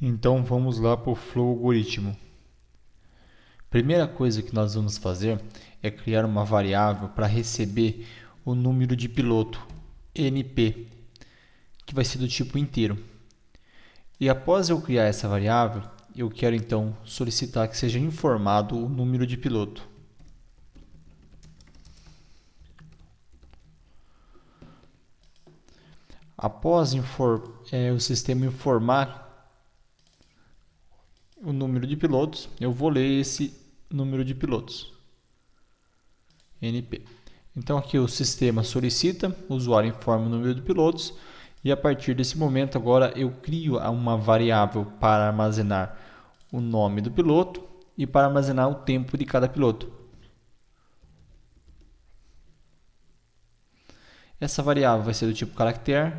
Então vamos lá para o Flow Algoritmo. Primeira coisa que nós vamos fazer é criar uma variável para receber o número de piloto, NP, que vai ser do tipo inteiro. E após eu criar essa variável, eu quero então solicitar que seja informado o número de piloto. Após o sistema informar o número de pilotos, eu vou ler esse número de pilotos, NP. Então aqui o sistema solicita, o usuário informa o número de pilotos e a partir desse momento agora eu crio uma variável para armazenar o nome do piloto e para armazenar o tempo de cada piloto. Essa variável vai ser do tipo caractere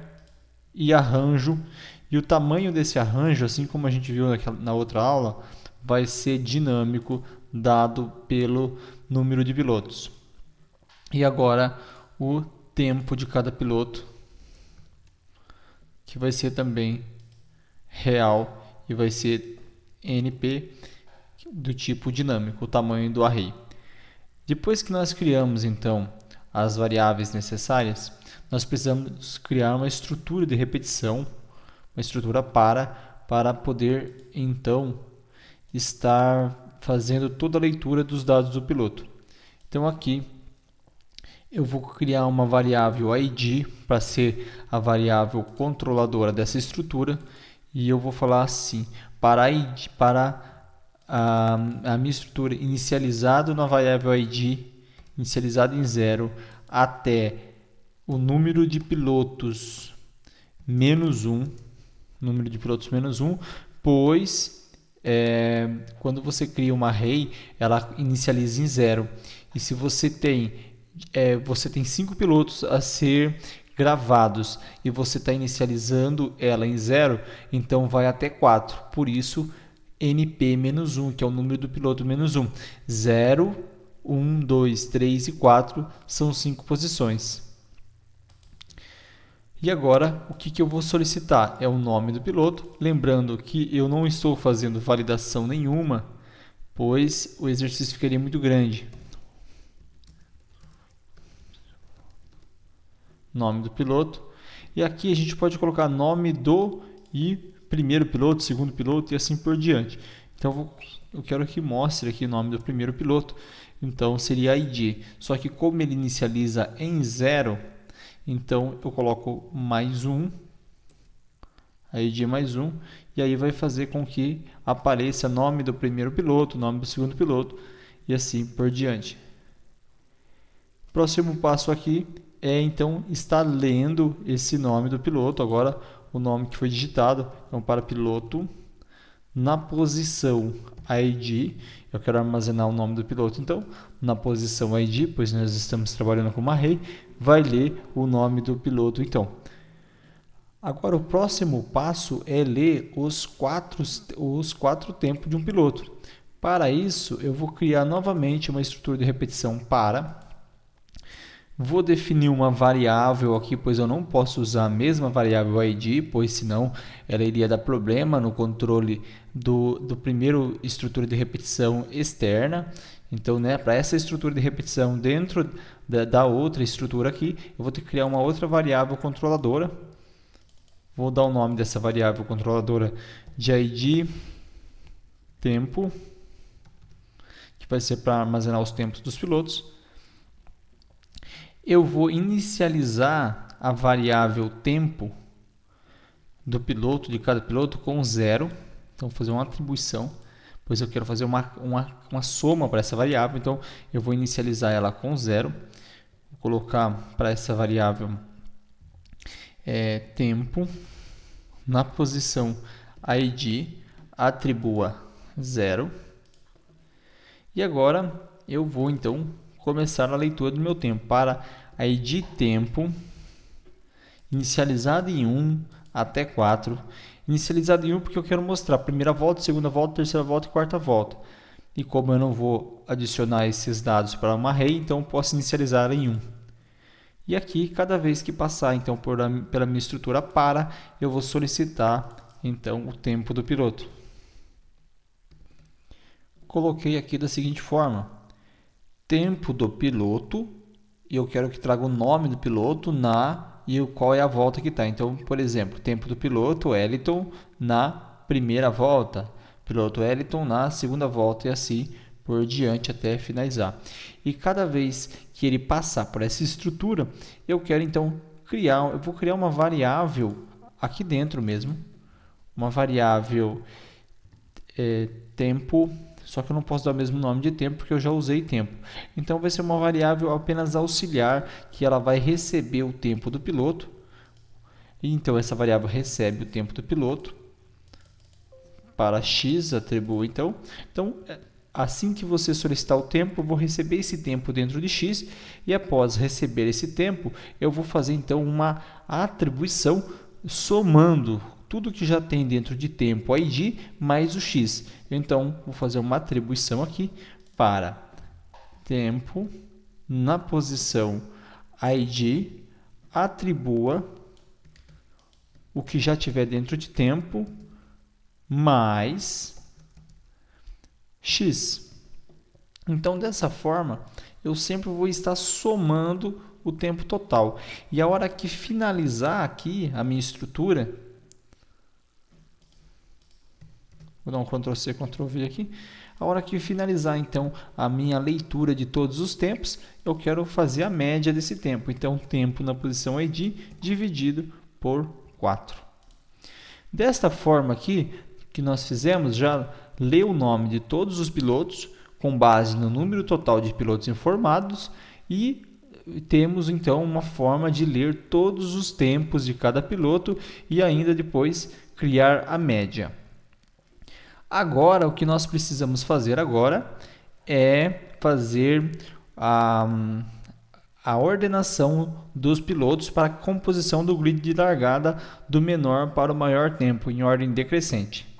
e arranjo, e o tamanho desse arranjo, assim como a gente viu na outra aula, vai ser dinâmico, dado pelo número de pilotos. E agora o tempo de cada piloto, que vai ser também real e vai ser NP do tipo dinâmico, o tamanho do array. Depois que nós criamos então as variáveis necessárias, nós precisamos criar uma estrutura de repetição, uma estrutura para poder então estar fazendo toda a leitura dos dados do piloto. Então aqui eu vou criar uma variável ID para ser a variável controladora dessa estrutura e eu vou falar assim, para a minha estrutura inicializado na variável ID, inicializado em 0, até o número de pilotos menos 1, número de pilotos menos 1, pois quando você cria uma array, ela inicializa em 0. E se você tem 5 pilotos a ser gravados e você está inicializando ela em 0, então vai até 4. Por isso, NP-1, que é o número do piloto menos 1. 0, 1, 2, 3 e 4 são 5 posições. E agora, o que eu vou solicitar? É o nome do piloto. Lembrando que eu não estou fazendo validação nenhuma, pois o exercício ficaria muito grande. Nome do piloto. E aqui a gente pode colocar nome do e primeiro piloto, segundo piloto e assim por diante. Então eu quero que mostre aqui o nome do primeiro piloto. Então seria ID. Só que como ele inicializa em 0, então eu coloco mais 1, ID mais 1, e aí vai fazer com que apareça nome do primeiro piloto, nome do segundo piloto e assim por diante. Próximo passo aqui é então estar lendo esse nome do piloto, agora o nome que foi digitado, então para piloto, na posição ID, eu quero armazenar o nome do piloto, então na posição ID, pois nós estamos trabalhando com uma array, vai ler o nome do piloto então. Agora o próximo passo é ler os quatro tempos de um piloto. Para isso eu vou criar novamente uma estrutura de repetição vou definir uma variável aqui, pois eu não posso usar a mesma variável ID, pois senão ela iria dar problema no controle do primeiro estrutura de repetição externa. Então, para essa estrutura de repetição dentro da outra estrutura aqui, eu vou ter que criar uma outra variável controladora. Vou dar o nome dessa variável controladora de ID tempo, que vai ser para armazenar os tempos dos pilotos. Eu vou inicializar a variável tempo do piloto, de cada piloto, com 0. Então, vou fazer uma atribuição, pois eu quero fazer uma soma para essa variável. Então, eu vou inicializar ela com 0. Vou colocar para essa variável tempo, na posição ID, atribua 0. E agora, eu vou, então, começar a leitura do meu tempo para ID tempo inicializado em 1 até 4. Inicializado em 1 porque eu quero mostrar a primeira volta, segunda volta, terceira volta e quarta volta. E como eu não vou adicionar esses dados para uma array, então eu posso inicializar em 1. E aqui, cada vez que passar então pela minha estrutura eu vou solicitar então o tempo do piloto. Coloquei aqui da seguinte forma: tempo do piloto, e eu quero que traga o nome do piloto e qual é a volta que está. Então, por exemplo, tempo do piloto Wellington na primeira volta, piloto Wellington na segunda volta, e assim por diante até finalizar. E cada vez que ele passar por essa estrutura, eu quero então eu vou criar uma variável aqui dentro mesmo, uma variável tempo, só que eu não posso dar o mesmo nome de tempo porque eu já usei tempo. Então vai ser uma variável apenas auxiliar, que ela vai receber o tempo do piloto. E então essa variável recebe o tempo do piloto para x, atribuo então assim que você solicitar o tempo, eu vou receber esse tempo dentro de x, e após receber esse tempo, eu vou fazer então uma atribuição somando tudo que já tem dentro de tempo id mais o x. Então, vou fazer uma atribuição aqui para tempo na posição id, atribua o que já tiver dentro de tempo mais x. Então, dessa forma, eu sempre vou estar somando o tempo total. E a hora que finalizar aqui a minha estrutura, vou dar um Ctrl C, Ctrl V aqui. A hora que finalizar, então, a minha leitura de todos os tempos, eu quero fazer a média desse tempo. Então, tempo na posição id dividido por 4. Desta forma aqui, que nós fizemos, já leu o nome de todos os pilotos, com base no número total de pilotos informados, e temos então uma forma de ler todos os tempos de cada piloto e ainda depois criar a média. Agora, o que nós precisamos fazer agora é fazer a ordenação dos pilotos para a composição do grid de largada do menor para o maior tempo, em ordem decrescente.